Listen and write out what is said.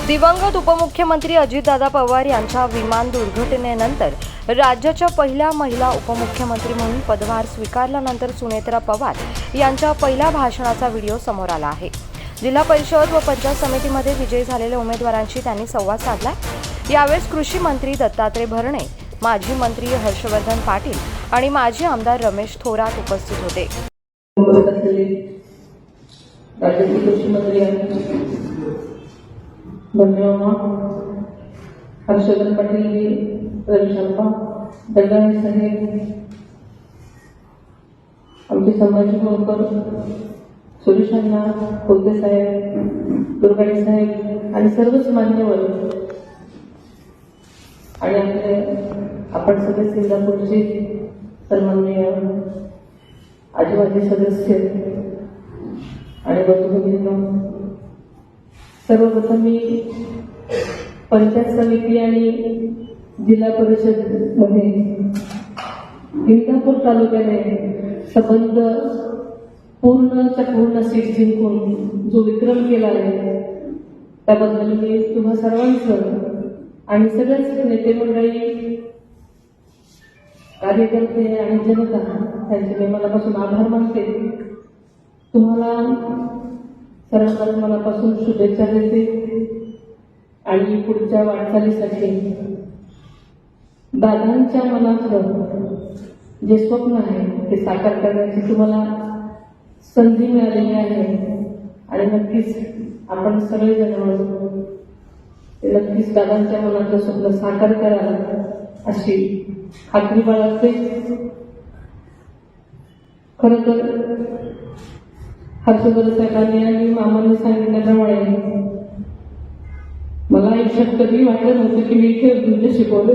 दिवंगत उपमुख्यमंत्री अजितदादा पवार यांच्या विमान दुर्घटनेनंतर राज्याच्या पहिल्या महिला उपमुख्यमंत्री म्हणून पदभार स्वीकारल्यानंतर सुनेत्रा पवार यांच्या पहिल्या भाषणाचा व्हिडिओ समोर आला आहे। जिल्हा परिषद व पंचायत समितीमध्ये विजयी झालेल्या उमेदवारांशी त्यांनी संवाद साधला। यावेळी कृषी मंत्री दत्तात्रय भरणे, माजी मंत्री हर्षवर्धन पाटील आणि माजी आमदार रमेश थोरात उपस्थित होते। राज्याचे कृषी मंत्री हर्षवर्धन पाटील, रमेश दगडाळे साहेब, आमचे संभाजी मोरकर, सुरेश अण्णा, खोते साहेब, दुर्गाडे साहेब आणि सर्वच मान्यवर आणि आपण सगळे सिंगापूरचे सन्माननीय आदिवासी सदस्य आणि बंधू, सर्वप्रथम मी पंचायत समिती आणि जिल्हा परिषद मध्ये सिंगापूर तालुक्याने संबंध पूर्ण सीट जिंकून जो विक्रम केला आहे त्याबद्दल मी तुम्हा सर्वांचं आणि सगळ्याच नेते मंडळी, कार्यकर्ते आणि जनता त्यांचे मी मनापासून आभार मानते। तुम्हाला सर्वांना मनापासून शुभेच्छा देते आणि पुढच्या वाटचालीसाठी दादांच्या मनातलं जे स्वप्न आहे ते साकार करण्याची तुम्हाला संधी मिळालेली आहे आणि नक्कीच आपण सगळेजण नक्कीच दादांच्या मनातलं स्वप्न साकार कराल अशी खात्री बाळगते। खरं तर हर्षवर्धन साहेबांनी आणि मामांनी सांगितल्याप्रमाणे मला आयुष्यात कधी वाटलं नव्हतं की मी इथे नृत्य शिकवले